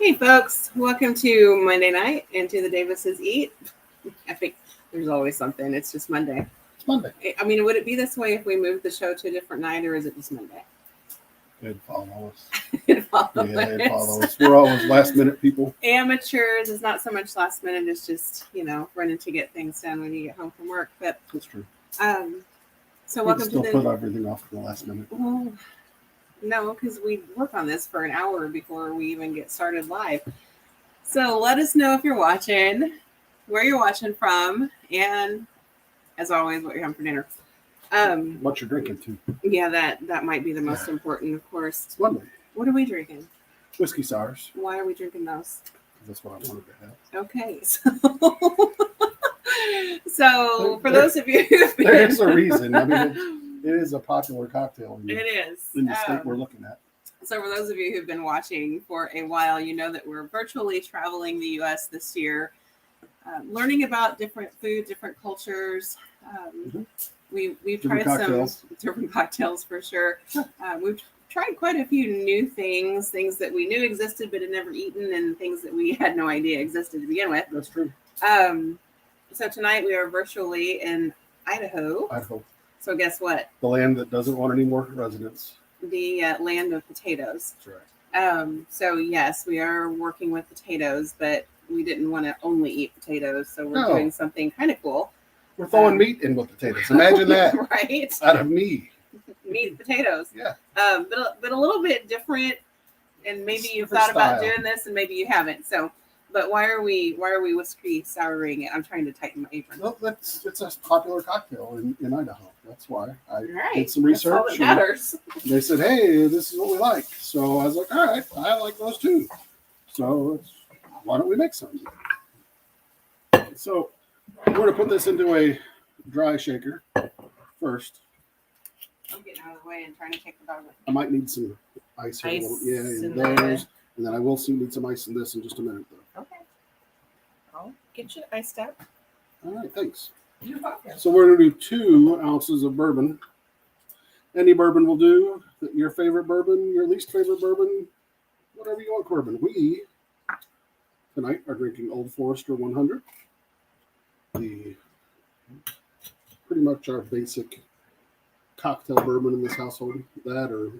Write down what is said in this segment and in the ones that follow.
Hey folks, welcome to Monday night and to the Davises Eat. I think there's always something. It's just Monday. It's Monday. I mean, would it be this way if we moved the show to a different night, or is it just Monday? They'd follow us. They'd They'd follow us. We're always last minute people. Amateurs is not so much last minute. It's just running to get things done when you get home from work. But That's true. So We'd welcome still to put everything off to the last minute. Well, no, because we work on this for an hour before we even get started live. So let us know if you're watching, where you're watching from, and as always, what you're having for dinner. What you're drinking too. Yeah, that might be the most important, of course. It's Monday. What are we drinking? Whiskey sours. Why are we drinking those? That's what I wanted to have. Okay, so for those of you who've been... There's a reason. I mean, it is a popular cocktail. It is. In the state we're looking at. So for those of you who've been watching for a while, you know that we're virtually traveling the U.S. this year, learning about different food, different cultures. We've tried cocktails. Some different cocktails for sure. We've tried quite a few new things that we knew existed but had never eaten, and things that we had no idea existed to begin with. That's true. So tonight we are virtually in Idaho. Idaho. So guess what? The land that doesn't want any more residents. The land of potatoes. That's right. So yes, we are working with potatoes, but we didn't want to only eat potatoes, so we're doing something kind of cool. We're throwing meat in with potatoes. Imagine that. Right? Out of meat Meat potatoes. Yeah. But a little bit different, and maybe you've thought about doing this, and maybe you haven't. So, but why are we whiskey souring it? I'm trying to tighten my apron. Well, it's a popular cocktail in Idaho. That's why I did some That's all research. that matters. They said, "Hey, this is what we like." So I was like, "All right, I like those too." So why don't we make some? So we're going to put this into a dry shaker first. I'm getting out of the way and trying to take the dog with me. I might need some ice. Ice in in those, and then I will need some ice in this in just a minute, though. Okay. I'll get you iced up. All right, thanks. You're welcome. So we're going to do 2 ounces of bourbon. Any bourbon will do. Your favorite bourbon, your least favorite bourbon, whatever you want bourbon. We, tonight, are drinking Old Forester 100. Pretty much our basic cocktail bourbon in this household. That or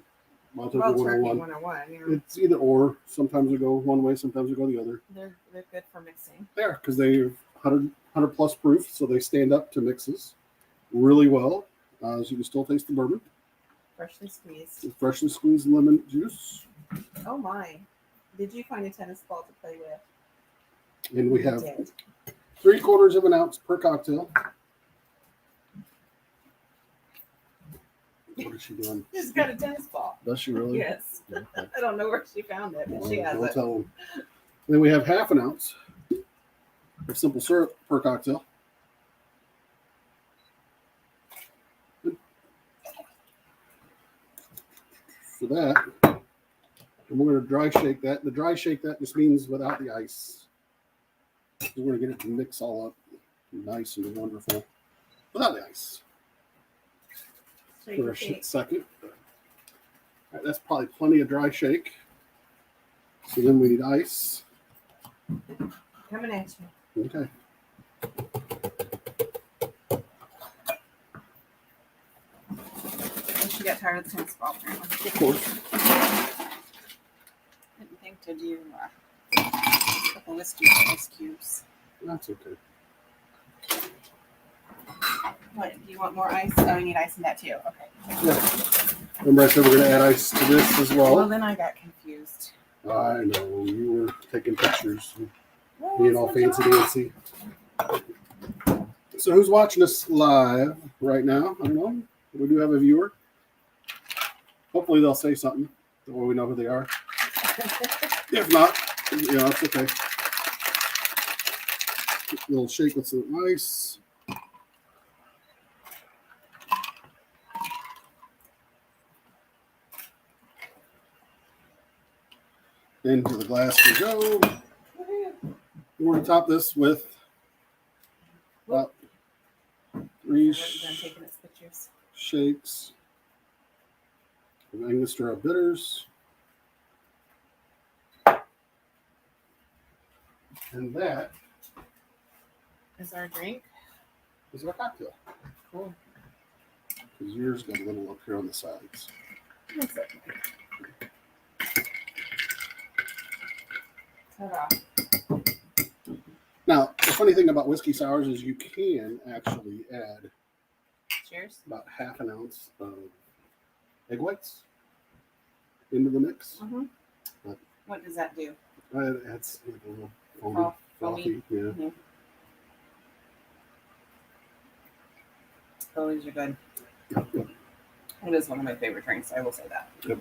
Wild Turkey 101. 101. Yeah. It's either or. Sometimes we go one way, sometimes we go the other. They're good for mixing. They are, because they're 100 plus proof, so they stand up to mixes really well. So you can still taste the bourbon. Freshly squeezed. With freshly squeezed lemon juice. Oh my. Did you find a tennis ball to play with? And we have 3/4 of an ounce per cocktail. What is she doing? She's got a tennis ball. Does she really? Yes. Okay. I don't know where she found it, but she has Don't it. tell them. Then we have 1/2 ounce of simple syrup per cocktail. For that, and we're going to dry shake that. The dry shake that just means without the ice. We're going to get it to mix all up nice and wonderful without the ice. So For a second. All right, that's probably plenty of dry shake. So then we need ice. Coming at you. Okay. She got tired of the tennis ball, apparently. Of course. Didn't think to do a couple whiskey ice cubes. That's okay. What, do you want more ice? Oh, you need ice in that too. Okay. Yeah. Remember I said we're going to add ice to this as well? Well, then I got confused. I know. You were taking pictures. Being all fancy dancy. So who's watching us live right now? I don't know. We do have a viewer. Hopefully they'll say something so we know who they are. If not, it's okay. A little shake with some ice. Into the glass we go. We're going to top this with about 3 shakes of Angostura bitters. And that Is our drink? is our cocktail. Cool. Because yours got a little up here on the sides. That's it. Ta-da. Now, the funny thing about whiskey sours is you can actually add Cheers. about half an ounce of egg whites into the mix. Mm-hmm. What does that do? It's like a little foamy, frothy. Yeah. Mm-hmm. Oh, these are good. Yep, yep. It is one of my favorite drinks. I will say that. Yep.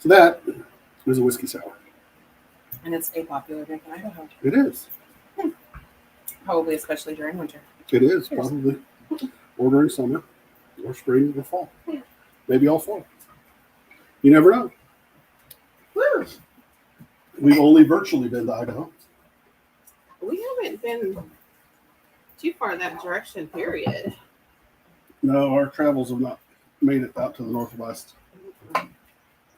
So that is a whiskey sour. And it's a popular drink in Idaho. It is. Probably especially during winter. It is, probably. Or during summer, or spring, or fall. Yeah. Maybe all fall. You never know. Woo! We've only virtually been to Idaho. We haven't been too far that direction, period. No, our travels have not made it out to the Northwest.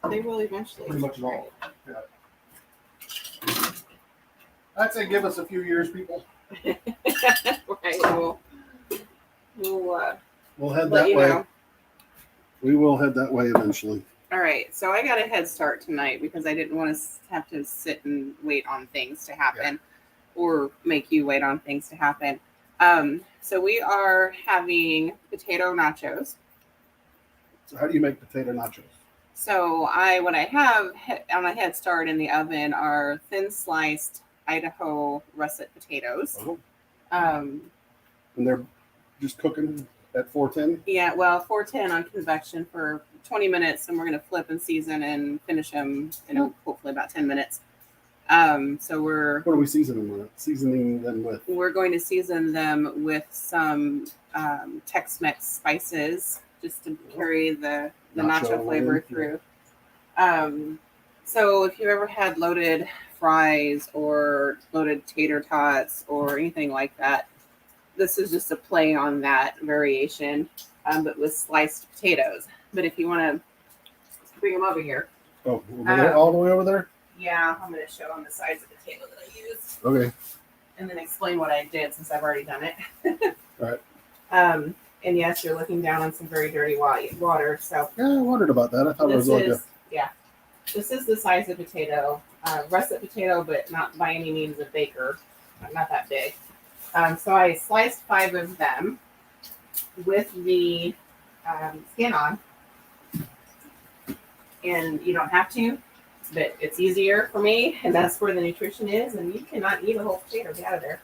They will eventually. Pretty much at all. Yeah. I'd say give us a few years, people. Right. We'll head let that you way. know. We will head that way eventually. All right. So I got a head start tonight because I didn't want to have to sit and wait on things to happen or make you wait on things to happen. So we are having potato nachos. So how do you make potato nachos? So what I have on my head start in the oven are thin sliced Idaho russet potatoes. Oh. Um, And they're just cooking at 410? Yeah, well, 410 on convection for 20 minutes, and we're going to flip and season and finish them in hopefully about 10 minutes. So What are we seasoning them with? we're going to season them with some Tex-Mex spices just to carry the nacho flavor through. So if you've ever had loaded fries or loaded tater tots or anything like that, this is just a play on that variation, but with sliced potatoes. But if you want to bring them over here. Oh, over there, all the way over there? Yeah, I'm going to show them the size of potato that I use. Okay. And then explain what I did since I've already done it. All right. And yes, you're looking down on some very dirty water. So Yeah, I wondered about that. I thought it was like this is the size of potato, russet potato, but not by any means a baker, not that big. So I sliced 5 of them with the skin on, and you don't have to, but it's easier for me, and that's where the nutrition is. And you cannot eat a whole potato. Get out of there.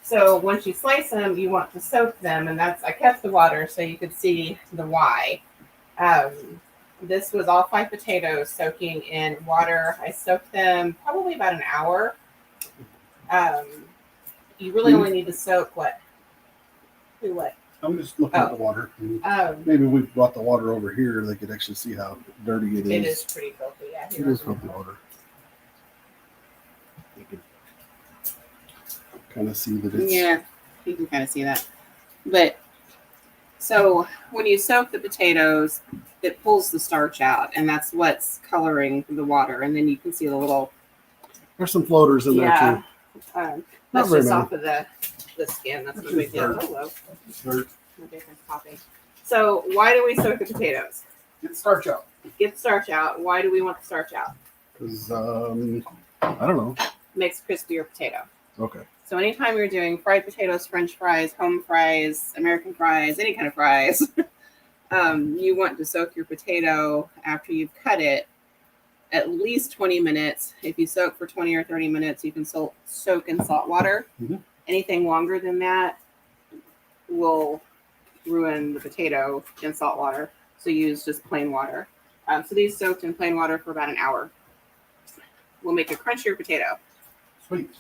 So once you slice them, you want to soak them, and I kept the water so you could see the why. This was all 5 potatoes soaking in water. I soaked them probably about an hour. You really only need to soak what? I'm just looking at the water. Maybe we brought the water over here. They could actually see how dirty it is. It is pretty filthy. Yeah, it is filthy water. You can kind of see that it's... Yeah, you can kind of see that. But so when you soak the potatoes, it pulls the starch out, and that's what's coloring the water. And then you can see the little... There's some floaters in there, too. That's just off of the skin. That's no big deal. Dirt. No difference popping. So why do we soak the potatoes? Get starch out. Get the starch out. Why do we want the starch out? Because, I don't know. Makes crispier potato. Okay. So anytime you're doing fried potatoes, French fries, home fries, American fries, any kind of fries, you want to soak your potato after you've cut it at least 20 minutes. If you soak for 20 or 30 minutes, you can soak in salt water. Mm-hmm. Anything longer than that will ruin the potato in salt water. So use just plain water. So these soaked in plain water for about an hour will make a crunchier potato. Sweet.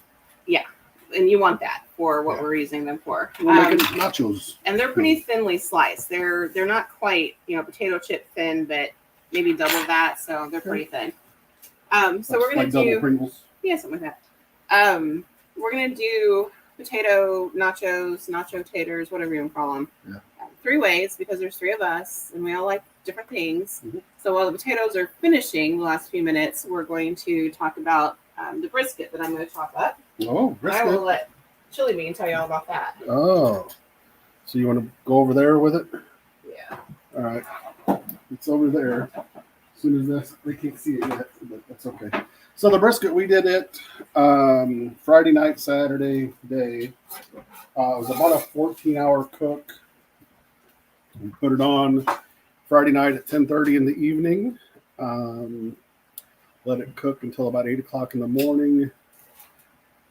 Yeah. And you want that for what we're using them for. We're making nachos. And they're pretty thinly sliced. They're not quite, potato chip thin, but maybe double that. So they're pretty thin. So we're going to do... double Pringles? Yeah, something like that. We're going to do potato nachos, nacho taters, whatever you want to call them. Yeah. 3 ways because there's 3 of us and we all like different things. Mhm. So while the potatoes are finishing the last few minutes, we're going to talk about the brisket that I'm going to chop up. Oh, And I will brisket. let Chili Bean tell you all about that. Oh, so you want to go over there with it? Yeah. All right. It's over there. As soon as this, they can't see it yet, but that's okay. So the brisket, we did it Friday night, Saturday day. It was about a 14-hour cook. We put it on Friday night at 10:30 in the evening. Let it cook until about 8 o'clock in the morning.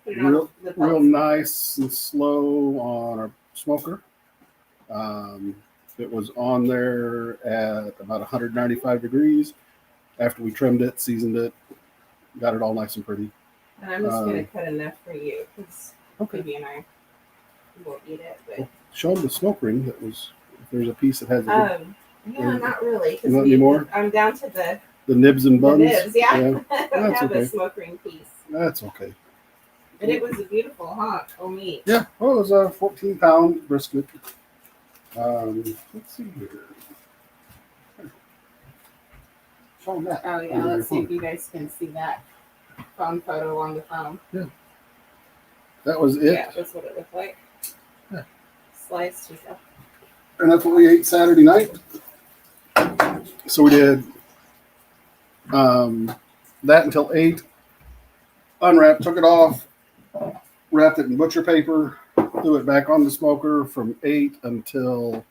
Put it on Real the pellet nice and slow on our smoker. It was on there at about 195 degrees. After we trimmed it, seasoned it, got it all nice and pretty. And I'm just going to cut enough for you because Okay. Phoebe and I will eat it. But Show them the smoke ring. That was, if there's a piece that has yeah, not really. Not anymore? I'm down to the nibs and the buns. nibs. Yeah. I don't That's have okay. a smoke ring piece. That's okay. And it was a beautiful hot meat. Yeah, well, it was a 14-pound brisket. Let's see here. Show them that. Oh, yeah. Let's see if you guys can see that phone photo on the phone. Yeah. That was it. Yeah, that's what it looked like. Yeah. Sliced and stuff. And that's what we ate Saturday night. So we did that until 8. Unwrapped, took it off, wrapped it in butcher paper, threw it back on the smoker from 8 until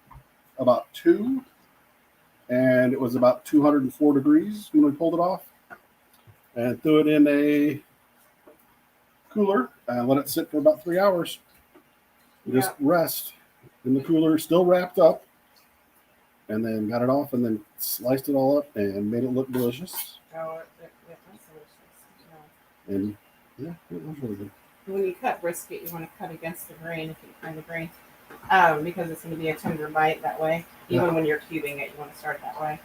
about 2. And it was about 204 degrees when we pulled it off. And threw it in a cooler and let it sit for about 3 hours. Just rest in the cooler, still wrapped up. And then got it off and then sliced it all up and made it look delicious. Oh, it was delicious. And yeah, it was really good. When you cut brisket, you want to cut against the grain if you find the grain, because it's going to be a tender bite that way. Even when you're cubing it, you want to start that way.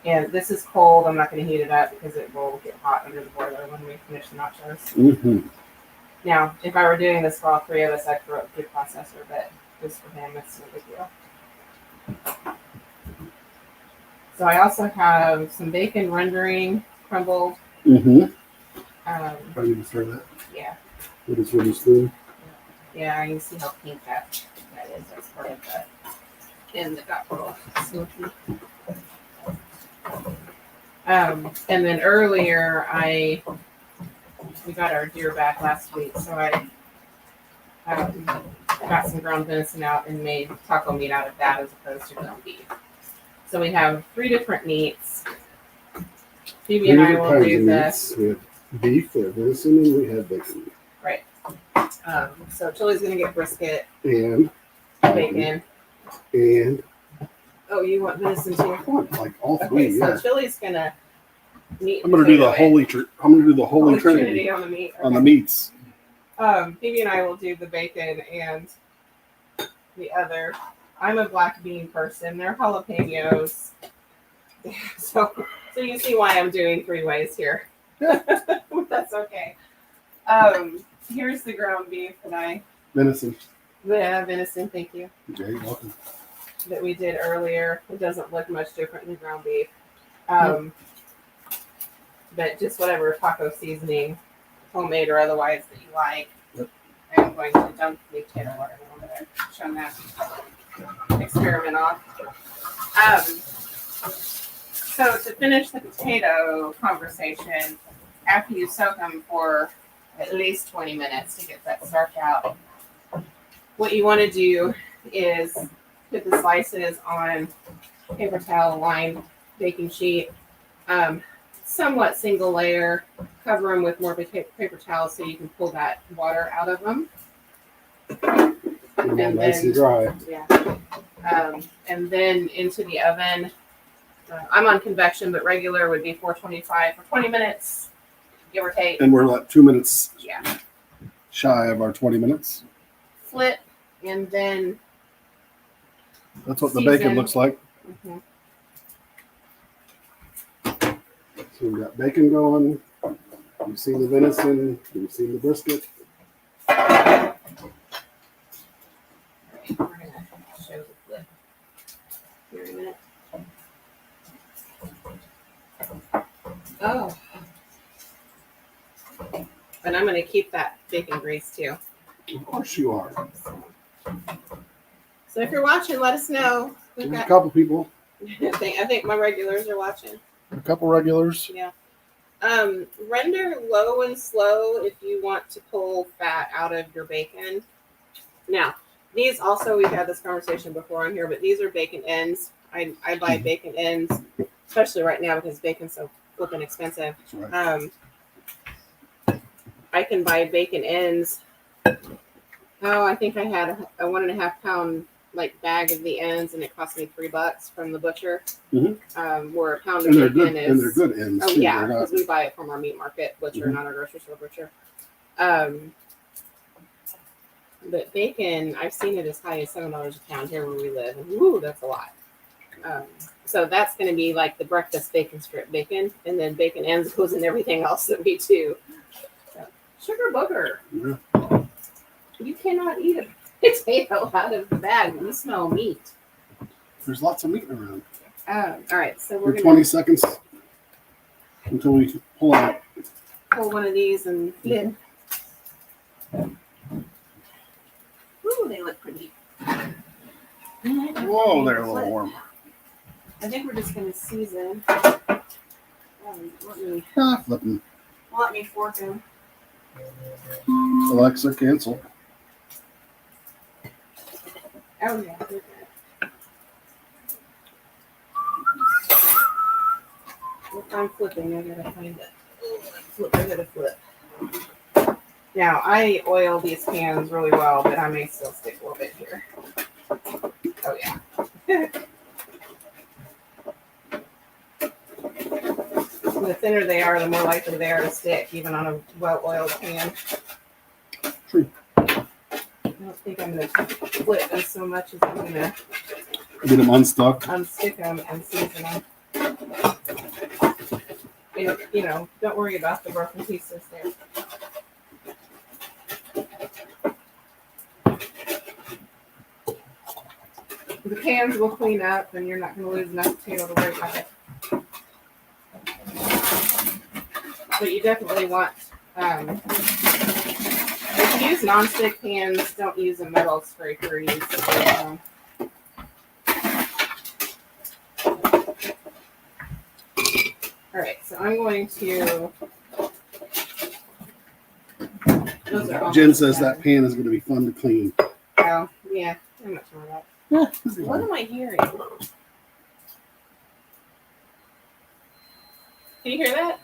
And this is cold. I'm not going to heat it up because it will get hot under the boiler when we finish the nachos. Mm-hmm. Now, if I were doing this for all three of us, I'd throw it through the processor, but just for him, it's no big deal. So I also have some bacon rendering crumbled. Mm-hmm. I need to throw that. Yeah. With his wooden spoon. Yeah, you can see how pink that is. That's part of the in the got little smoky. And then earlier we got our deer back last week, so I got some ground venison out and made taco meat out of that as opposed to ground beef. So we have 3 different meats. Phoebe and I will do this. We have beef, we have venison, and we have bacon. Right. So Chili's gonna get brisket And bacon. And Oh, you want venison too? I want like all three. Okay, Yeah. so Chili's gonna meat. I'm gonna do the holy. I'm gonna do the holy trinity on the meat. on the meats. Phoebe and I will do the bacon and the other. I'm a black bean person. They're jalapenos. So you see why I'm doing 3 ways here. Yeah. That's okay. Here's the ground beef that Venison. the venison, thank you, Okay, you're welcome. that we did earlier. It doesn't look much different than ground beef. But just whatever taco seasoning, homemade or otherwise, that you like. Yep. I'm going to dump the potato water a little bit. Show them that experiment off. So to finish the potato conversation, after you soak them for at least 20 minutes to get that starch out, what you want to do is put the slices on paper towel lined baking sheet, somewhat single layer, cover them with more paper towel so you can pull that water out of them. And nice and dry. Yeah. And then into the oven. I'm on convection, but regular would be 425 for 20 minutes, give or take. And we're like 2 minutes Yeah. shy of our 20 minutes. Flip, and then That's what the bacon looks like. Mm-hmm. So we got bacon going. You've seen the venison. You've seen the brisket. Right, we're gonna show the flip here in a minute. Oh. And I'm going to keep that bacon grease too. Of course you are. So if you're watching, let us know. There's a couple people. I think my regulars are watching. A couple regulars. Yeah. Render low and slow if you want to pull fat out of your bacon. Now, these also, we've had this conversation before on here, but these are bacon ends. I buy bacon ends, especially right now because bacon's so flipping expensive. That's right. I can buy bacon ends. Oh, I think I had a 1.5 pound like bag of the ends, and it cost me $3 from the butcher. Mm-hmm. Where a pound of And they're bacon good. is. And they're good ends. Oh too. yeah, because we buy it from our meat market butcher, not our grocery store butcher. But bacon, I've seen it as high as $7 a pound here where we live, and woo, that's a lot. So that's going to be like the breakfast bacon strip bacon, and then bacon ends goes in everything else that we do. So, sugar booger. Yeah. You cannot eat a potato out of the bag. You smell meat. There's lots of meat around. All right, so we're going 20 to seconds until we pull out. pull one of these and flip. Ooh, they look pretty. Whoa, they're a little warm. I think we're just going to season. Flipping. Let me fork them. Alexa, cancel. Oh, yeah. They're good. If I'm flipping, I gotta find it. I gotta flip. Now, I oil these pans really well, but I may still stick a little bit here. Oh, yeah. The thinner they are, the more likely they are to stick, even on a well-oiled pan. True. I don't think I'm going to flip them so much as I'm going to get them unstuck, unstick them, and season them. And, don't worry about the broken pieces there. The pans will clean up, and you're not going to lose enough potato to worry about it. But you definitely want, if you use nonstick pans, don't use a metal scraper. Use all right, so I'm going to. Jen says that pan is going to be fun to clean. Oh, yeah, I'm not sure about that. What am I hearing? Can you hear that?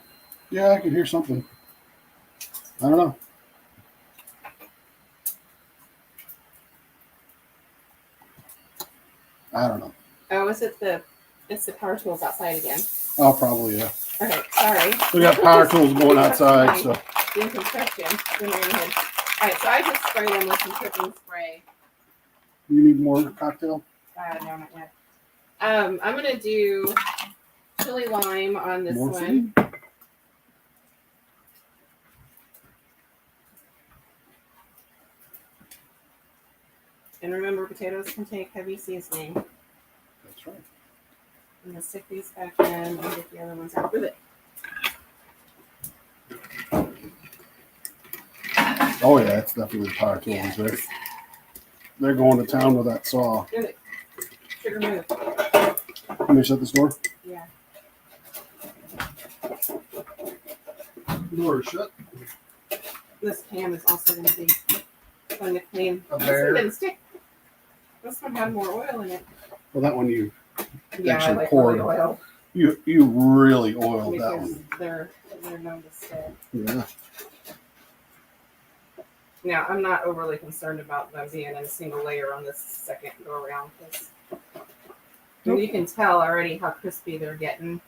Yeah, I can hear something. I don't know. I don't know. Oh, it's the power tools outside again. Oh, probably, yeah. Okay, sorry. We got power tools going outside, so. In construction. All right, so I just sprayed them with some cooking spray. You need more cocktail? No, not yet. I'm gonna do chili lime on this one. And remember, potatoes can take heavy seasoning. That's right. I'm gonna stick these back in and get the other ones out with it. Oh yeah, it's definitely power tools. Yeah. They're going to town with that saw. Good. Sugar move. Can they shut this door? Yeah. Door shut. This pan is also going to be fun to clean. A This bear. one didn't stick. This one had more oil in it. Well, that one you I like poured. really oil. You really oiled Because that one. they're known to stick. Yeah. Now, I'm not overly concerned about them being in a single layer on this second go around. You can tell already how crispy they're getting.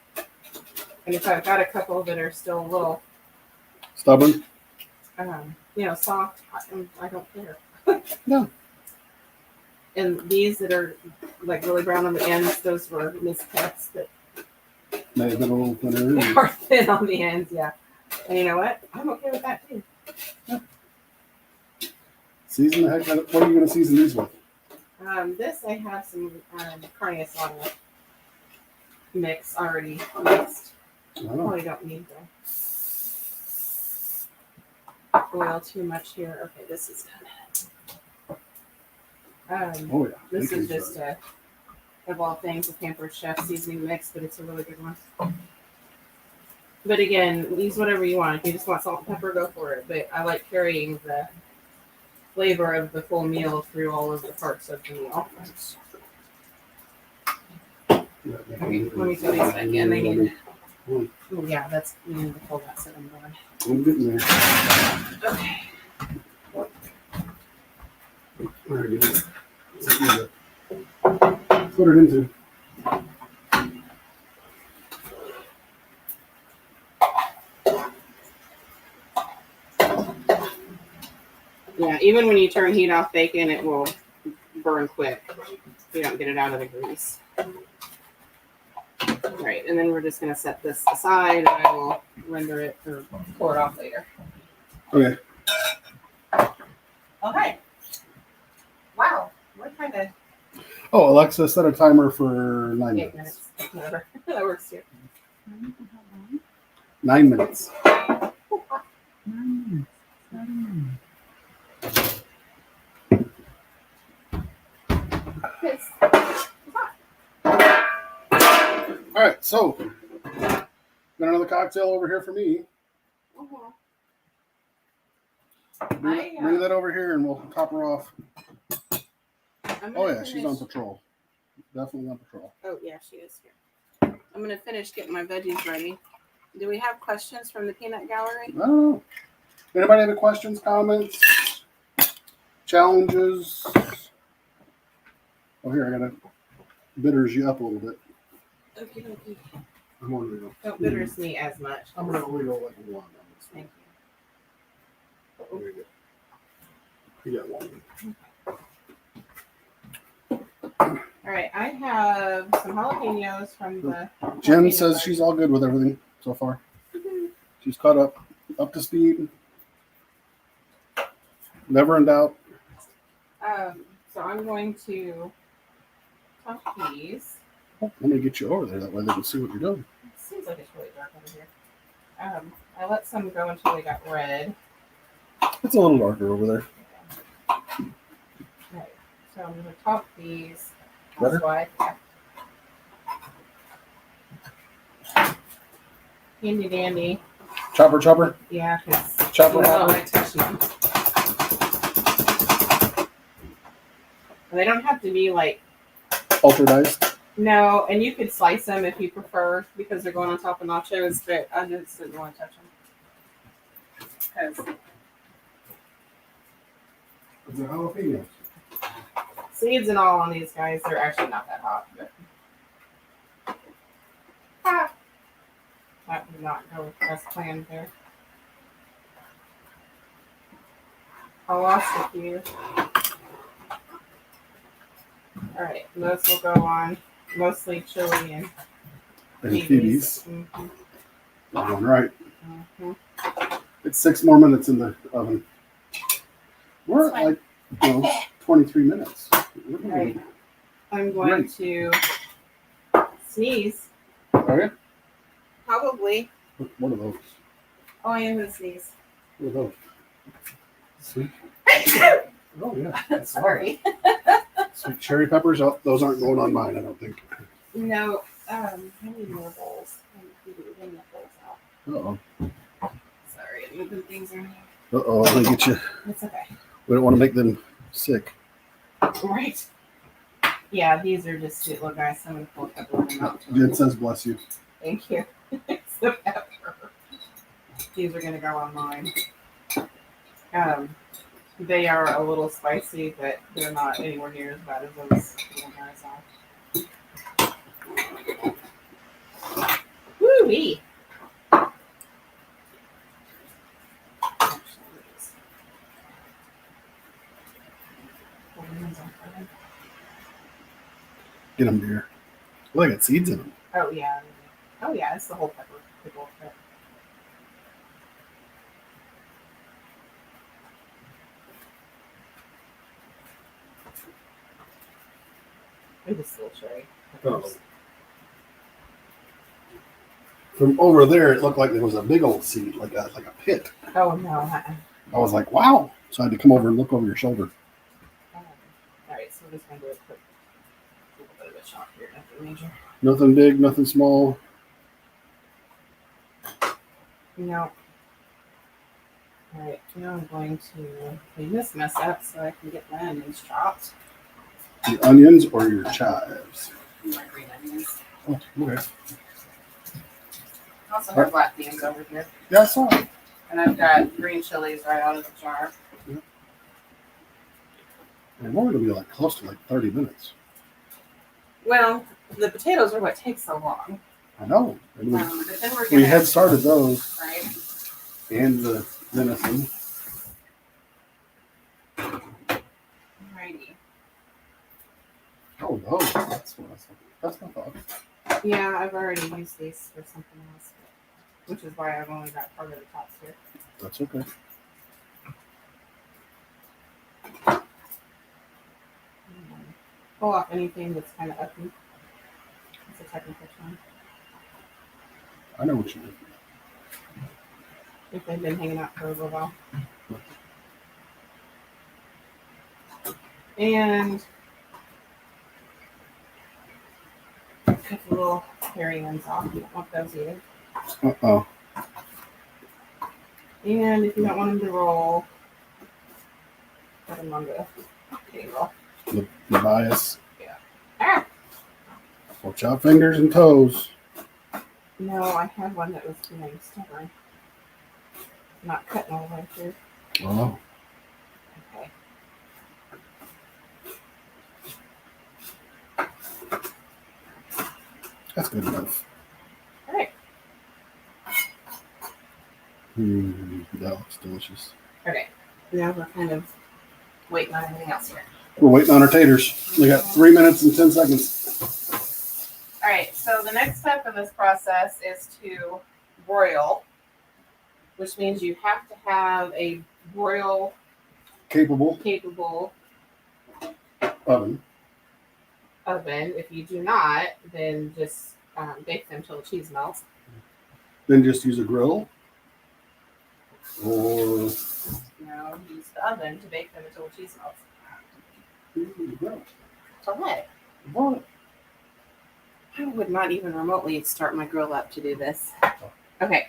And if I've got a couple that are still a little stubborn, soft, I don't care. No. And these that are like really brown on the ends, those were miscuts that may have been a little thinner. they are thin on the ends, yeah. And you know what? I'm okay with that too. Yeah. Season the heck out of, what are you going to season these with? This I have some carne asada mix already mixed. Oh, Probably don't need the oil too much here. Okay, this is done. oh yeah. This is bacon's just done. of all things, a Pampered Chef seasoning mix, but it's a really good one. But again, use whatever you want. If you just want salt and pepper, go for it. But I like carrying the flavor of the full meal through all of the parts of the meal. Yeah, Let me put these back in. They need. Oh, Oh yeah, that's you need to pull that so I'm going. I'm getting there. Okay. There you go. Put it into. Yeah, even when you turn heat off bacon, it will burn quick if you don't get it out of the grease. Right, and then we're just going to set this aside and I will render it or pour it off later. Okay. Okay. Wow. What kind of Oh, Alexa, set a timer for 9 8 minutes. minutes? Whatever. That works too. 9 minutes. It's All right, so got another cocktail over here for me. Bring that over here and we'll top her off. Oh yeah, she's on patrol. Definitely on patrol. Oh yeah, she is here. I'm gonna finish getting my veggies ready. Do we have questions from the peanut gallery? I don't know. Anybody have any questions, comments, challenges? Oh, here, I gotta bitters you up a little bit. Okay, okay. I'm on real. Don't bitters me as much. I'm gonna wiggle like a wand on this Thank one. There you go. You got one. All right, I have some jalapenos from the. Jen jalapeno says garden. she's all good with everything so far. She's caught up to speed. Never in doubt. So I'm going to tuck these. Let me get you over there. That way they can see what you're doing. It seems like it's really dark over here. I let some go until they got red. It's a little darker over there. Right. So I'm going to top these. Better? That's why. Handy dandy. Chopper. Yeah, because Chopper. I touch them. And they don't have to be like Ultra diced. no, and you could slice them if you prefer because they're going on top of nachos, but I just didn't want to touch them. Because It's a jalapeno. seeds and all on these guys, they're actually not that hot. But that did not go as planned there. I lost a few. All right, those will go on mostly chili and Phoebe's. Mm-hmm. Going right. Mm-hmm. It's 6 more minutes in the oven. We're at like 23 minutes. Right. I'm going to sneeze. Okay. Probably. What are those? Oh, I am going to sneeze. What are those? Sweet. Oh yeah. Sorry. Sweet cherry peppers. Oh, those aren't going on mine, I don't think. No. I need more bowls. I need to bring the bowls out. Sorry, I'm moving things around. I'm gonna get you. It's okay. We don't want to make them sick. Right. Yeah, these are just sweet little guys. So I'm going to pull a couple of them out. Jen says bless you. Thank you. It's the pepper. These are going to go on mine. They are a little spicy, but they're not anywhere near as bad as those little guys are. Woo-wee. Get them, dear. Well, they got seeds in them. Oh, yeah. Oh, yeah, it's the whole pepper. The whole pepper. Maybe still cherry. Oh. From over there, it looked like there was a big old seed, like a pit. Oh no. I was like, wow. So I had to come over and look over your shoulder. All right, so we're just gonna do a quick little bit of a shot here, nothing major. Nothing big, nothing small. No. All right, now I'm going to clean this mess up so I can get my onions chopped. Your onions or your chives? My green onions. Oh, okay. I also have black beans over here. Yeah, I saw it. And I've got green chilies right out of the jar. And we're going to be like close to like 30 minutes. Well, the potatoes are what takes so long. I know. And But then we're we gonna, had started those right? and the venison. Alrighty. Oh no, that's what I was thinking. That's my thought. Yeah, I've already used these for something else, which is why I've only got part of the tops here. That's okay. Pull off anything that's kind of uppy. It's a technical term. I know what you mean. If they've been hanging out for a little while. And cut the little hairy ends off. You don't want those either. Uh-oh. And if you don't want them to roll, put them on the table. The bias. Yeah. Ah! Watch out, fingers and toes. No, I had one that was being stubborn. Not cutting all the way through. Oh. Okay. That's good enough. All right. That looks delicious. Okay. Now we're kind of waiting on anything else here. We're waiting on our taters. We got 3 minutes and 10 seconds. All right. So the next step in this process is to broil, which means you have to have a broil Capable capable oven. oven. If you do not, then just bake them till the cheese melts. Then just use a grill. Or No, use the oven to bake them until the cheese melts. grill. So what? What? I would not even remotely start my grill up to do this. Okay.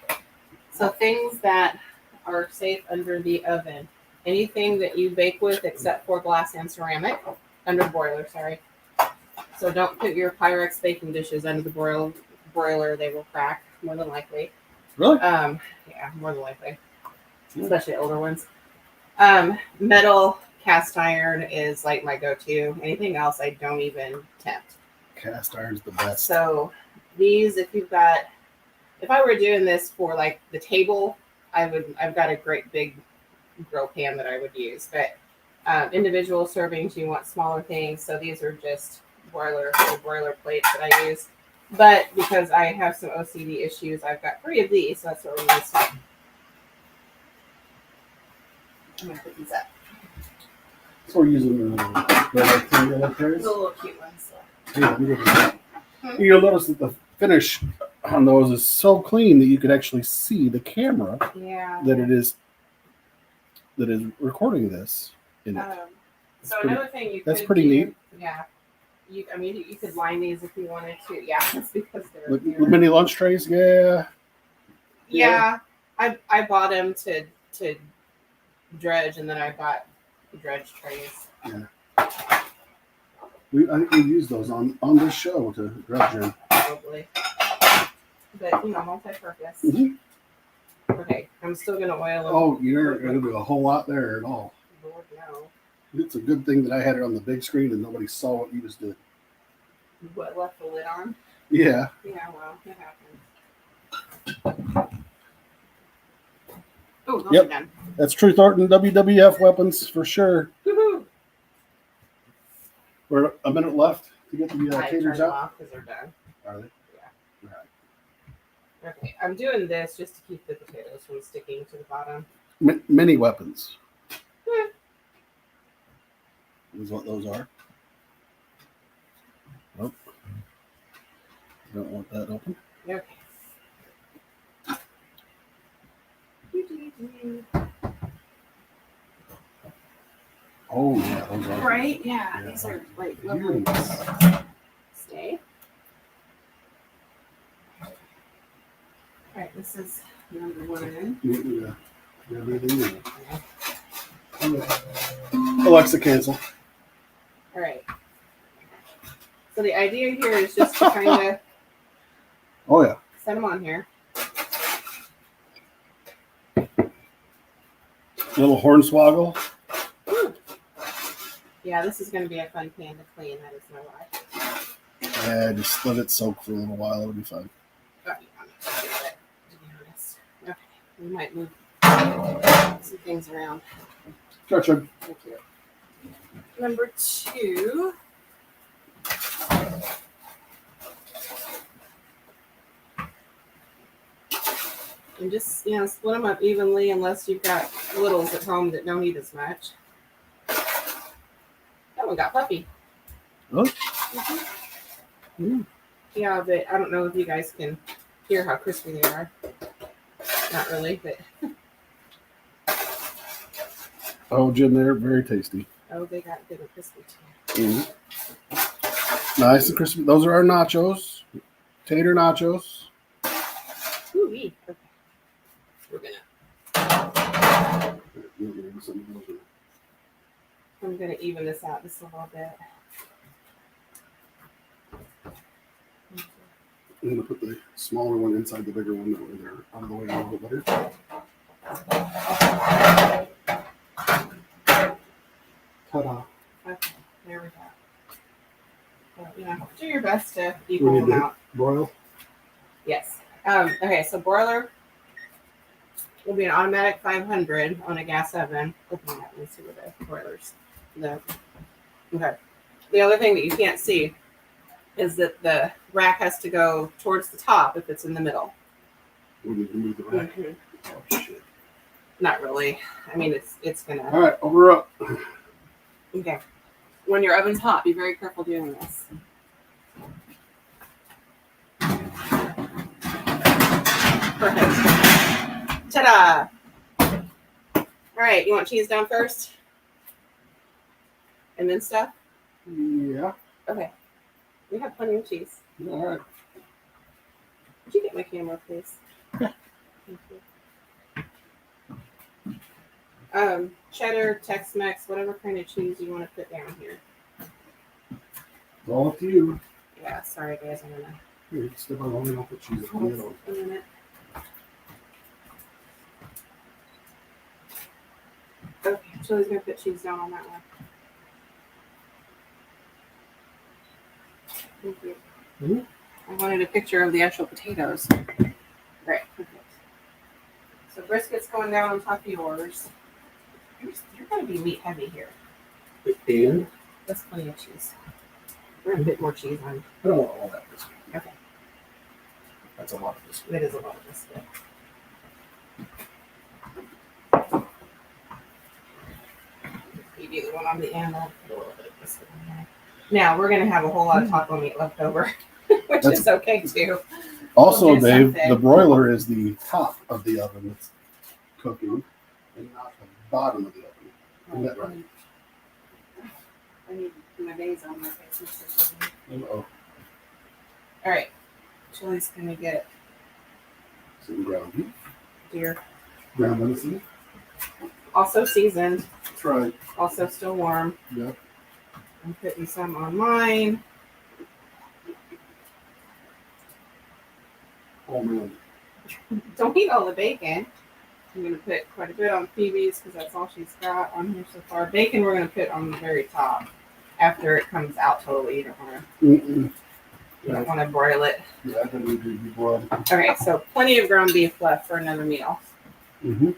So things that are safe under the oven. Anything that you bake with except for glass and ceramic. Under the broiler, sorry. So don't put your Pyrex baking dishes under the broiler. They will crack, more than likely. Really? Yeah, more than likely. Especially older ones. Metal cast iron is like my go-to. Anything else I don't even tempt. Cast iron's the best. So these, if I were doing this for like the table, I've got a great big grill pan that I would use. But individual servings, you want smaller things. So these are just broiler plates that I use. But because I have some OCD issues, I've got 3 of these. So that's what we're using. I'm gonna put these up. So we're using the rectangular The trays. little cute ones. So. Yeah, I'm good with that. You'll notice that the finish on those is so clean that you could actually see the camera Yeah. that is recording this in it. So another thing you That's could pretty do, neat. Yeah. You could line these if you wanted to. Yeah, it's because they're With here. mini lunch trays, yeah. Yeah. I bought them to dredge, and then I bought dredge trays. I think we use those on this show to dredge in. Probably. But multi-purpose. Mhm. Okay, I'm still gonna oil them. Oh, you're going to do a whole lot there at all. Lord, no. It's a good thing that I had it on the big screen and nobody saw what you just did. What, left the lid on? Yeah. Yeah, well, it happens. Oh, those Yep. are done. That's Truth Orton WWF weapons for sure. Woohoo! We're a minute left to get the I taters turned them out. off because they're done. Are they? Yeah. All right. Okay, I'm doing this just to keep the potatoes from sticking to the bottom. Mini weapons Yeah. is what those are. Nope. Don't want that open. Okay. Oh yeah, those are Right? Yeah, Yeah. these are like lovely. beautiful. Stay. All right, this is number one. Yeah. Everything. Alexa, cancel. All right. So the idea here is just to kind of Oh yeah. set them on here. Little hornswoggle. Yeah, this is going to be a fun pan to clean. That is no lie. Yeah, just let it soak for a little while. It'll be fine. Oh, yeah, I'm not gonna do that, to be honest. Okay, we might move some things around. Gotcha. Thank you. Number two. And just, split them up evenly unless you've got littles at home that don't eat as much. That one got puffy. Oh. Mhm. Yeah, but I don't know if you guys can hear how crispy they are. Not really, but Oh, Jim, they're very tasty. oh, they got good and crispy too. Nice and crispy. Those are our nachos. Tater nachos. Ooh-wee. Okay. We're gonna. I'm gonna even this out just a little bit. I'm gonna put the smaller one inside the bigger one. That way they're out of the way a little bit better. Ta-da! Okay, there we go. So, do your best to equal them out. Broil. Yes. Okay, so broiler will be an automatic 500 on a gas oven. Open that and see where the broilers. Okay. The other thing that you can't see is that the rack has to go towards the top if it's in the middle. We need to move the rack. Mm-hmm. Oh shit! Not really. I mean, it's gonna. All right, over up. Okay. When your oven's hot, be very careful doing this. Perfect. Ta-da! All right, you want cheese down first? And then stuff? Yeah. Okay. We have plenty of cheese. All right. Would you get my camera, please? Thank you. Cheddar, Tex-Mex, whatever kind of cheese you want to put down here. It's all up to you. Yeah, sorry guys, I'm gonna Here, step on long enough. Put cheese on it. a minute. Okay, Chili's gonna put cheese down on that one. Thank you. Mhm. I wanted a picture of the actual potatoes. Right, perfect. So brisket's going down on top of yours. You're gonna be meat heavy here. And That's plenty of cheese. We're gonna put more cheese on. I don't want all that biscuit. Okay. That's a lot of biscuit. It is a lot of biscuit. You do the one on the end, I'll put a little bit of biscuit on there. Now we're gonna have a whole lot of taco meat left over, which is okay too. Also, We'll do Dave, something. the broiler is the top of the oven that's cooking, and not the bottom of the oven. Isn't that right? I need my veins on my face. Uh-oh. All right, Chili's gonna get Some ground beef, deer. ground venison. Also seasoned, That's right. also still warm. Yeah. I'm putting some on mine. Oh man. Don't eat all the bacon. I'm gonna put quite a bit on Phoebe's because that's all she's got on here so far. Bacon we're gonna put on the very top after it comes out totally. You don't want to broil it. Yeah, I don't need to be broiled. Okay, so plenty of ground beef left for another meal. Mm-hmm.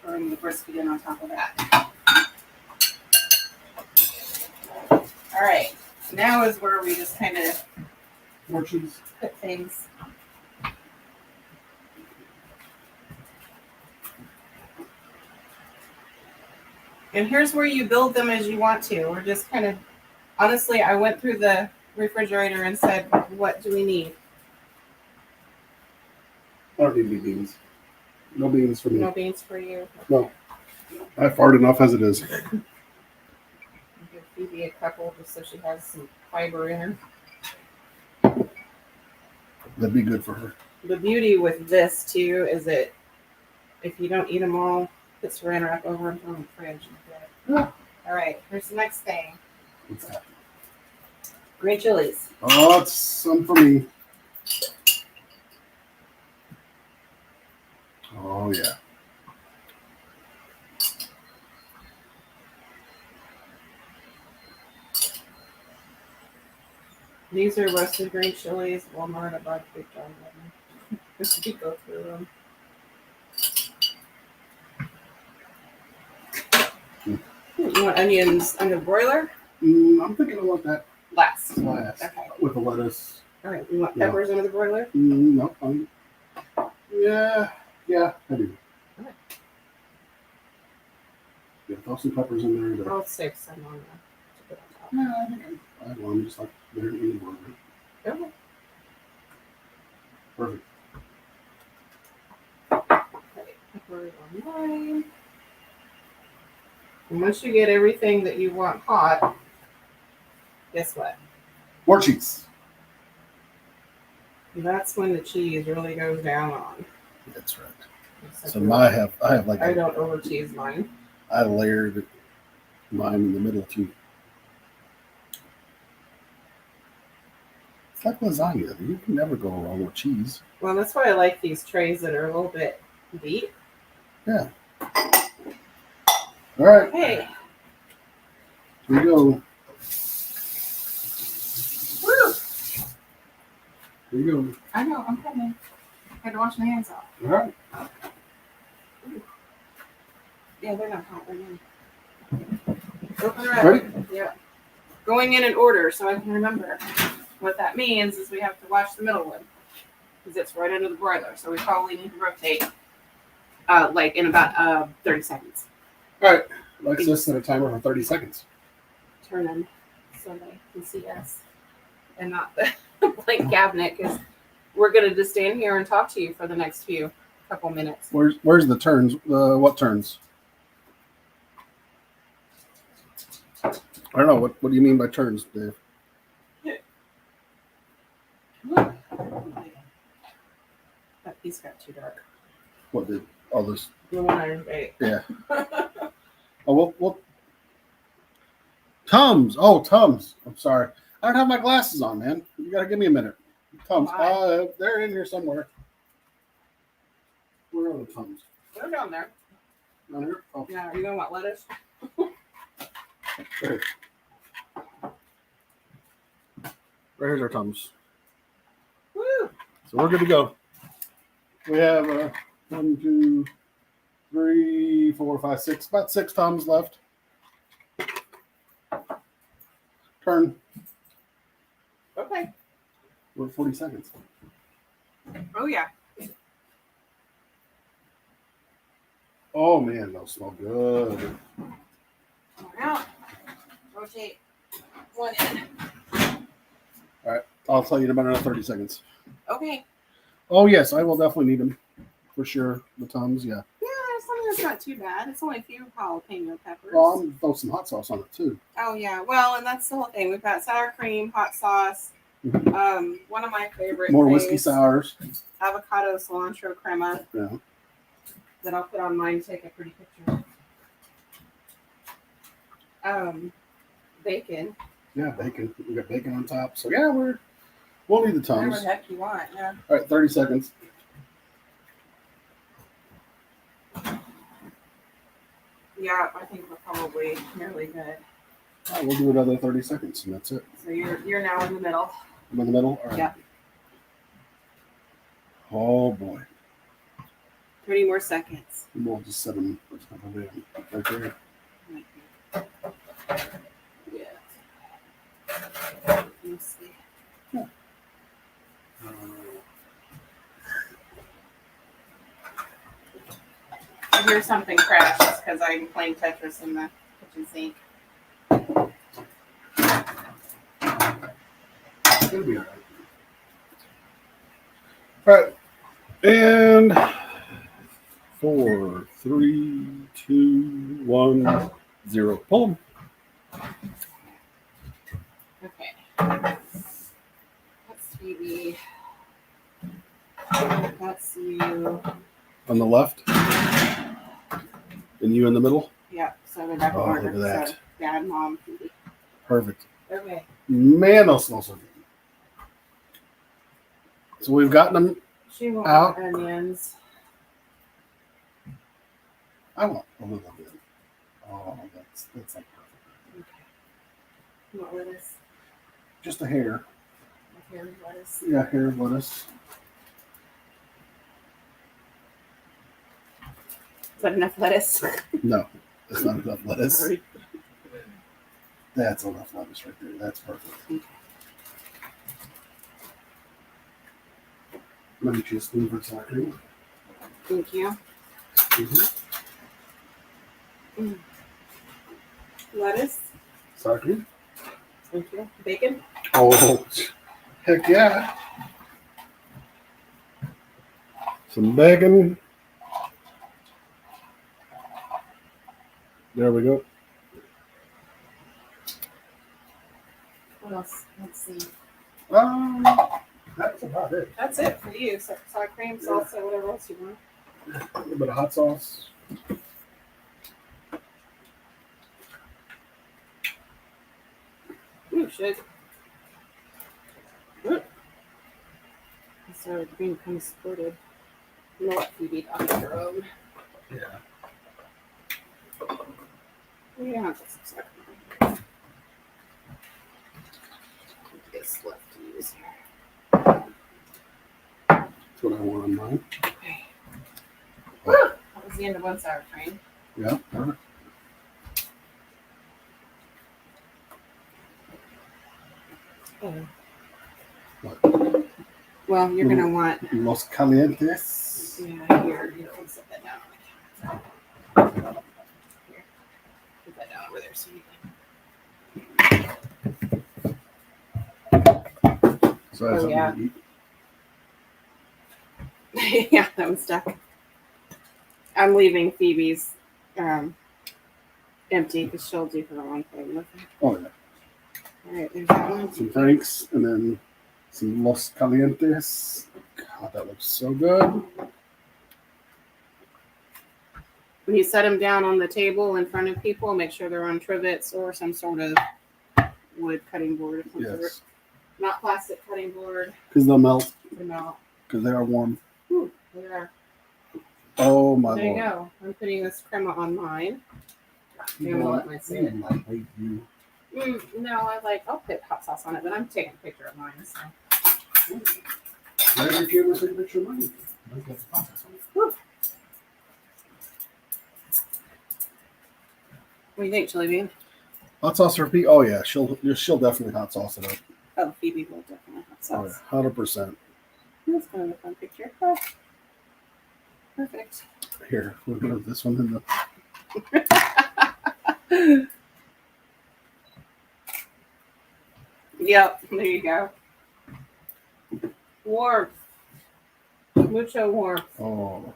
Throwing the brisket in on top of that. All right, now is where we just kind of More cheese. put things. And here's where you build them as you want to. We're just kind of, honestly, I went through the refrigerator and said, what do we need? I don't need any beans. No beans for me. No beans for you. No. I fart enough as it is. Give Phoebe a couple just so she has some fiber in her. That'd be good for her. The beauty with this too is that if you don't eat them all, put saran wrap over and throw them in the fridge. Yeah. All right, here's the next thing. What's that? Green chilies. Oh, it's some for me. Oh, yeah. These are roasted green chilies. Walmart, I bought a big jar of them. Just to go through them. You want onions under the broiler? I'm thinking I want that Last. last. Okay. With the lettuce. All right. You want peppers under the broiler? No. Yeah, I do. Okay. Yeah, throw some peppers in there. I'll stick some on there to put on top. No, I think I want them just like they're in the burger. Okay. Perfect. Okay. Peppers on mine. And once you get everything that you want hot, guess what? More cheese. That's when the cheese really goes down on. That's right. Except So for- I have like I don't over cheese mine. I layered mine in the middle too. It's like lasagna. You can never go wrong with cheese. Well, that's why I like these trays that are a little bit deep. Yeah. All right. Hey. Here we go. Woo! Here we go. I know, I'm coming. I had to wash my hands off. All right. Yeah, they're not hot right now. Open her up. Ready? Yeah. Going in order so I can remember. What that means is we have to wash the middle one. Because it's right under the broiler. So we probably need to rotate like in about 30 seconds. All right. Alexis, set a timer for 30 seconds. Turn them so they can see us. And not the blank cabinet because we're going to just stand here and talk to you for the next couple minutes. Where's the turns? What turns? I don't know. What do you mean by turns, Dave? That piece got too dark. What did all this? The one iron bait. Yeah. Oh, well. Tums. Oh, Tums. I'm sorry. I don't have my glasses on, man. You got to give me a minute. Tums. Why? They're in here somewhere. Where are the Tums? They're down there. Down here? Oh, Yeah, are you going to want lettuce? there. Right here's our Tums. Woo! So we're good to go. We have 1, 2, 3, 4, 5, 6. About 6 Tums left. Turn. Okay. We're at 40 seconds. Oh, yeah. Oh, man, those smell good. Out. Rotate one in. All right. I'll tell you in about another 30 seconds. Okay. Oh, yes, I will definitely need them. For sure. The Tums, yeah. Yeah, something that's not too bad. It's only a few jalapeno peppers. Well, I'm going to throw some hot sauce on it, too. Oh, yeah. Well, and that's the whole thing. We've got sour cream, hot sauce. One of my favorite More things, whiskey sours. avocado cilantro crema Yeah. that I'll put on mine to take a pretty picture. Bacon. Yeah, bacon. We got bacon on top. So, yeah, we'll need the Whatever Tums. the heck you want, yeah. All right, 30 seconds. Yeah, I think we're probably nearly good. All right, we'll do another 30 seconds, and that's it. So you're now in the middle. I'm in the middle? All right. Yeah. Oh, boy. 30 more seconds. We'll just set them right there. Yeah. Let's see. I hear something crash because I'm playing Tetris in the kitchen sink. It'll be all right. All right. And 4, 3, 2, 1, 0. Pull them. Okay. That's Phoebe. That's you. On the left. And you in the middle. Yeah. So we're back in Oh, order. look at that. So Dad, Mom, Phoebe. Perfect. Okay. Man, those smell so good. So we've gotten them. She wants Out. onions. I want a little bit. Oh, that's like perfect. Okay. What lettuce? Just a hair. A hair of lettuce. Yeah, hair of lettuce. Is that enough lettuce? No, that's not enough lettuce. Sorry. That's enough lettuce right there. That's perfect. Okay. Let me just move it sour cream. Thank you. Mm-hmm. Lettuce. Sour cream. Thank you. Bacon. Oh, heck yeah. Some bacon. There we go. What else? Let's see. That's about it. That's it for you. So, sour cream, salsa, whatever else you want. A little bit of hot sauce. Ooh, shit. Ooh. So being kind of squirted. You know what, Phoebe, on your own. Yeah. We don't have to subscribe. This left to use here. That's what I want on mine. Okay. That was the end of one sour cream. Yeah. Perfect. Oh. What? Well, you're going to want... Los Calientes. Yeah, here. You can set that down on the counter. Here. Put that down over there so you can... So that's something yeah. to eat. Yeah, that was stuck. I'm leaving Phoebe's empty because she'll do her own thing with it. Oh, yeah. All right, there's that one. Some Franks and then some Los Calientes. God, that looks so good. When you set them down on the table in front of people, make sure they're on trivets or some sort of wood cutting board. Of some sort. Yes. Not plastic cutting board. Because they'll melt. No. Because they are warm. Ooh, there. Oh, my There you Lord. go. I'm putting this crema on mine. I'm gonna let mine sit. I hate you. No, I'll put hot sauce on it, but I'm taking a picture of mine. So. Every camera take a picture of mine. Woo. What do you think, Chili Bean? Hot sauce for Pete? Oh, yeah. She'll definitely hot sauce it up. Oh, Phoebe will definitely hot Oh, sauce. yeah. 100%. That's kind of a fun picture. Oh. Perfect. Here, we'll put this one in the... Yep, there you go. Warmth. Mucho warmth. Oh,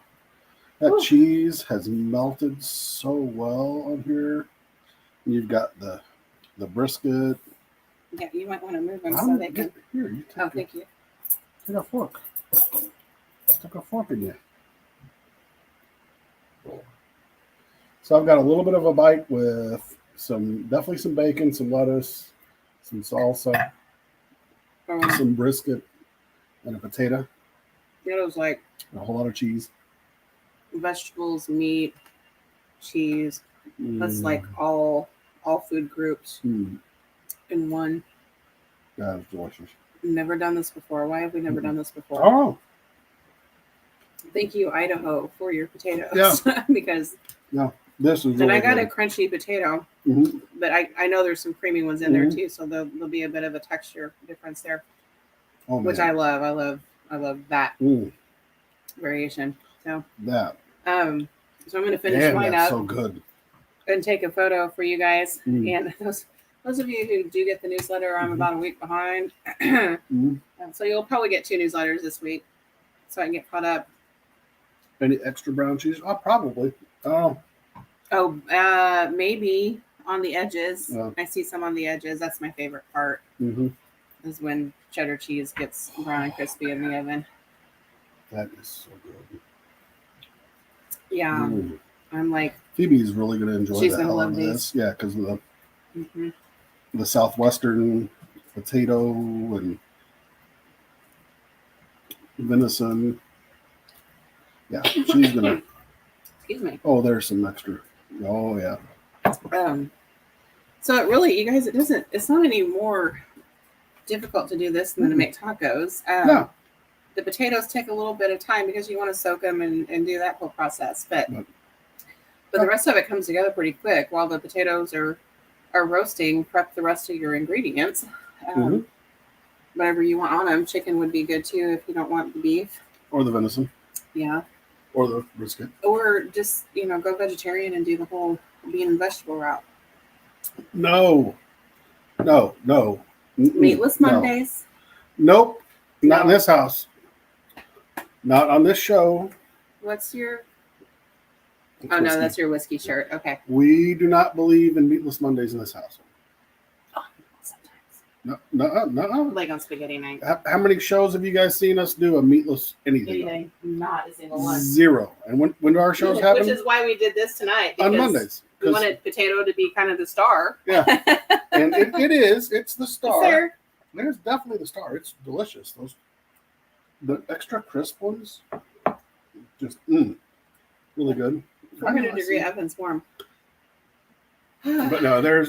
that cheese has melted so well on here. You've got the brisket. Yeah, you might want to move them so they can. Here, you Oh, thank you. Take a fork. Stick a fork in you. So I've got a little bit of a bite with definitely some bacon, some lettuce, some salsa, some brisket, and a potato. It was like a whole lot of cheese. Vegetables, meat, cheese. That's like all food groups in one. That is delicious. Never done this before. Why have we never done this before? Oh. Thank you, Idaho, for your potatoes. Yeah. Because this is. Then really I got good. a crunchy potato, Mm-hmm. but I know there's some creamy ones in there too, so there'll be a bit of a texture difference there, which I love. I love that variation. So that. So I'm gonna finish mine up. So good. And take a photo for you guys. And those of you who do get the newsletter, I'm about a week behind. So you'll probably get 2 newsletters this week. so I can get caught up. Any extra brown cheese? Oh, probably. Oh, Maybe on the edges. Yeah. I see some on the edges. That's my favorite part. mm-hmm. Is when cheddar cheese gets brown and crispy in the oven. That is so good. Yeah, Mm. I'm like, Phoebe's really going to enjoy she's the gonna hell love out of these. this. Yeah, because of mm-hmm. the southwestern potato and venison. Yeah, she's going to. Excuse me. Oh, there's some extra. Oh, yeah. So it really, you guys, it's not any more difficult to do this than to make tacos. No. The potatoes take a little bit of time because you want to soak them and do that whole process. But the rest of it comes together pretty quick. While the potatoes are roasting, prep the rest of your ingredients. Whatever you want on them. Chicken would be good too if you don't want the beef. Or the venison. Yeah. Or the brisket. Or just, go vegetarian and do the whole bean and vegetable route. No. Meatless Mondays? Nope. Not in this house. Not on this show. What's your... It's no, whiskey. that's your whiskey shirt. Okay. We do not believe in meatless Mondays in this house. Oh, sometimes. No. Like on spaghetti night. How many shows have you guys seen us do a meatless anything? Anything. Not a single one. 0. And when do our shows happen? Which is why we did this tonight. On Mondays. We wanted potato to be kind of the star. Yeah. And it is. It's the star. Fair. There's definitely the star. It's delicious. The extra crisp ones, just really good. 400-degree oven's warm. But no,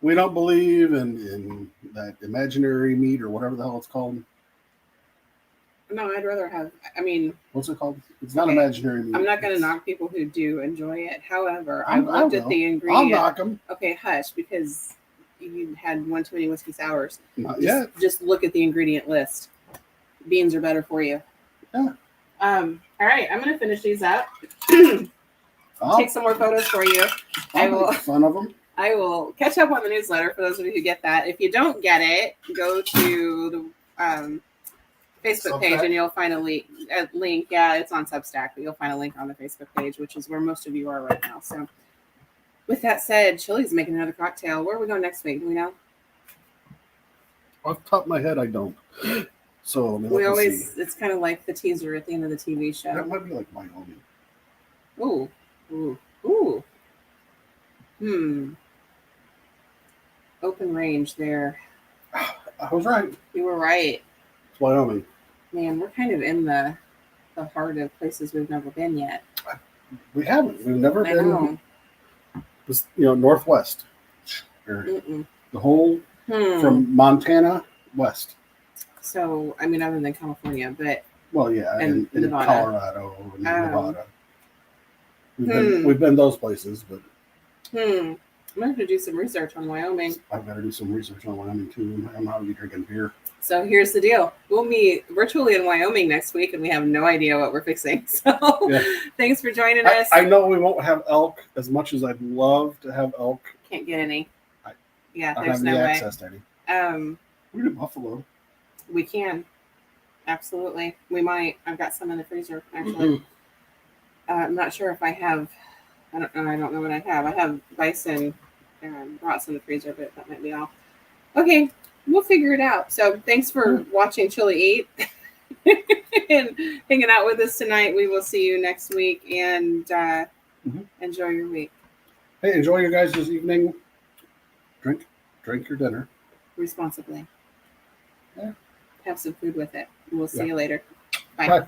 we don't believe in that imaginary meat or whatever the hell it's called. No, I'd rather have, What's it called? It's not imaginary meat. I'm not going to knock people who do enjoy it. However, I've looked at the ingredients. I'll knock them. Okay, hush, because you had one too many whiskey sours. Not yet. Just look at the ingredient list. Beans are better for you. Yeah. All right, I'm going to finish these up. Take some more photos for you. I'll make fun of them. I will catch up on the newsletter for those of you who get that. If you don't get it, go to the Facebook page and you'll find a link. Yeah, it's on Substack, but you'll find a link on the Facebook page, which is where most of you are right now. So with that said, Chili's making another cocktail. Where are we going next week? Do we know? Off the top of my head, I don't. So we always, it's kind of like the teaser at the end of the TV show. That might be like Wyoming. Ooh. Open range there. I was right. You were right. It's Wyoming. Man, we're kind of in the heart of places we've never been yet. We haven't. We've never been. Northwest. The whole from Montana west. So, other than California, but and Nevada. Colorado and Nevada. We've been those places, but I'm gonna have to do some research on Wyoming. I've got to do some research on Wyoming too. I'm not be drinking beer. So here's the deal: we'll meet virtually in Wyoming next week, and we have no idea what we're fixing. So thanks for joining us. I know we won't have elk as much as I'd love to have elk. Can't get any. I don't there's have no any way. access to any. We do buffalo. We can. Absolutely. We might. I've got some in the freezer, actually. I'm not sure if I have. I don't know what I have. I have bison brats in the freezer, but that might be all. Okay. We'll figure it out. So thanks for watching Chili Eat and hanging out with us tonight. We will see you next week, and enjoy your week. Hey, enjoy your guys' evening. Drink your dinner. Responsibly. Yeah. Have some food with it. We'll see you later. Bye. Bye.